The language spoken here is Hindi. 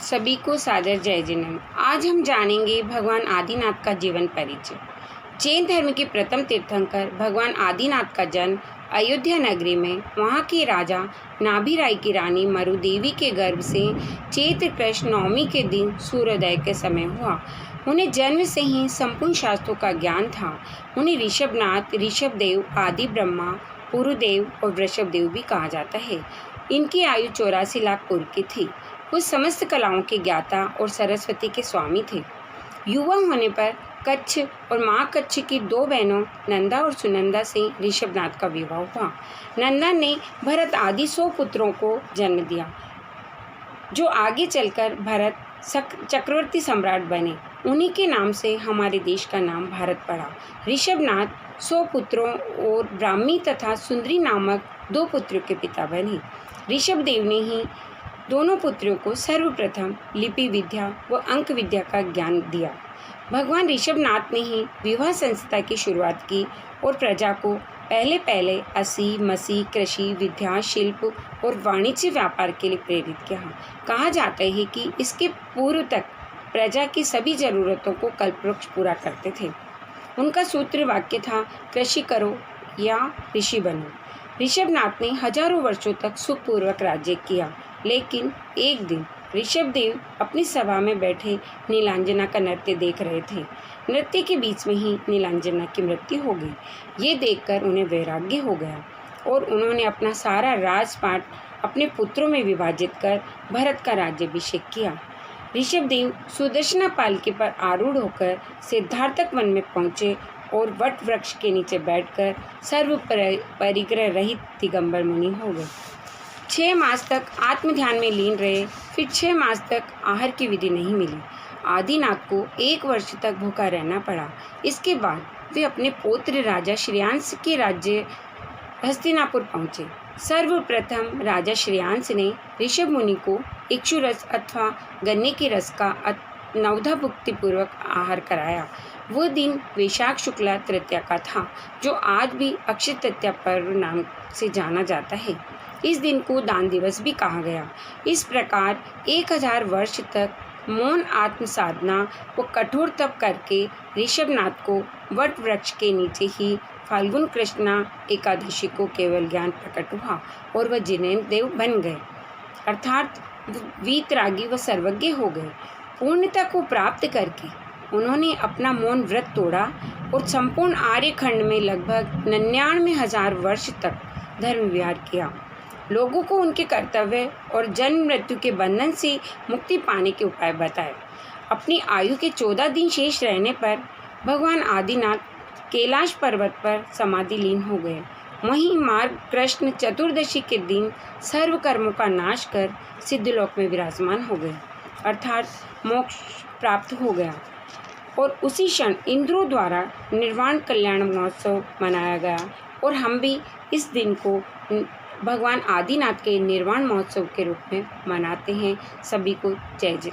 सभी को सादर जय जैन। आज हम जानेंगे भगवान आदिनाथ का जीवन परिचय। जैन धर्म के प्रथम तीर्थंकर भगवान आदिनाथ का जन्म अयोध्या नगरी में वहाँ के राजा नाभिराय की रानी मरुदेवी के गर्भ से चैत्र कृष्ण नवमी के दिन सूर्योदय के समय हुआ। उन्हें जन्म से ही संपूर्ण शास्त्रों का ज्ञान था। उन्हें ऋषभनाथ, ऋषभदेव, आदि ब्रह्मा, पुरुदेव और वृषभदेव भी कहा जाता है। इनकी आयु 84 लाख पूर्व की थी। वो समस्त कलाओं के ज्ञाता और सरस्वती के स्वामी थे। युवा होने पर कच्छ और माँ कच्छ की 2 बहनों नंदा और सुनंदा से ऋषभनाथ का विवाह हुआ। नंदा ने भरत आदि 100 पुत्रों को जन्म दिया, जो आगे चलकर भरत चक्रवर्ती सम्राट बने। उन्हीं के नाम से हमारे देश का नाम भारत पड़ा। ऋषभनाथ 100 पुत्रों और ब्राह्मी तथा सुंदरी नामक 2 पुत्रों के पिता बने। ऋषभदेव ने ही दोनों पुत्रों को सर्वप्रथम लिपि विद्या व अंक विद्या का ज्ञान दिया। भगवान ऋषभनाथ ने ही विवाह संस्था की शुरुआत की और प्रजा को पहले असी मसी कृषि विद्या शिल्प और वाणिज्य व्यापार के लिए प्रेरित किया। कहा जाता है कि इसके पूर्व तक प्रजा की सभी जरूरतों को कल्पवृक्ष पूरा करते थे। उनका सूत्र वाक्य था, कृषि करो या ऋषि बनो। ऋषभनाथ ने हजारों वर्षों तक सुखपूर्वक राज्य किया, लेकिन एक दिन ऋषभदेव अपनी सभा में बैठे नीलांजना का नृत्य देख रहे थे। नृत्य के बीच में ही नीलांजना की मृत्यु हो गई। ये देखकर उन्हें वैराग्य हो गया और उन्होंने अपना सारा राजपाट अपने पुत्रों में विभाजित कर भरत का राज्याभिषेक किया। ऋषभदेव सुदर्शना पालकी पर आरूढ़ होकर सिद्धार्थक वन में पहुँचे और वट वृक्ष के नीचे बैठकर सर्व परिग्रह रहित दिगंबर मुनि हो गए। 6 मास तक आत्म ध्यान में लीन रहे। फिर 6 मास तक आहार की विधि नहीं मिली। आदिनाथ को 1 वर्ष तक भूखा रहना पड़ा। इसके बाद वे अपने पौत्र राजा श्रेयांस के राज्य हस्तिनापुर पहुँचे। सर्वप्रथम राजा श्रेयांस ने ऋषभ मुनि को इक्षुरस अथवा गन्ने के रस का नवधा भुक्ति पूर्वक आहार कराया। वह दिन वैशाख शुक्ला तृतीया का था, जो आज भी अक्षय तृतीया पर्व नाम से जाना जाता है। इस दिन को दान दिवस भी कहा गया। इस प्रकार 1000 वर्ष तक मौन आत्म साधना व कठोर तप करके ऋषभनाथ को वट वृक्ष के नीचे ही फाल्गुन कृष्णा एकादशी को केवल ज्ञान प्रकट हुआ और वह जिनेन्द्र देव बन गए, अर्थात वीतरागी व सर्वज्ञ हो गए। पूर्णता को प्राप्त करके उन्होंने अपना मौन व्रत तोड़ा और संपूर्ण आर्यखंड में लगभग 99,000 वर्ष तक धर्म विहार किया। लोगों को उनके कर्तव्य और जन्म मृत्यु के बंधन से मुक्ति पाने के उपाय बताए। अपनी आयु के 14 दिन शेष रहने पर भगवान आदिनाथ कैलाश पर्वत पर समाधि लीन हो गए। वहीं मार्ग कृष्ण चतुर्दशी के दिन सर्व कर्मों का नाश कर सिद्धलोक में विराजमान हो गए, अर्थात मोक्ष प्राप्त हो गया। और उसी क्षण इंद्रों द्वारा निर्वाण कल्याण महोत्सव मनाया गया और हम भी इस दिन को भगवान आदिनाथ के निर्वाण महोत्सव के रूप में मनाते हैं। सभी को जय जय।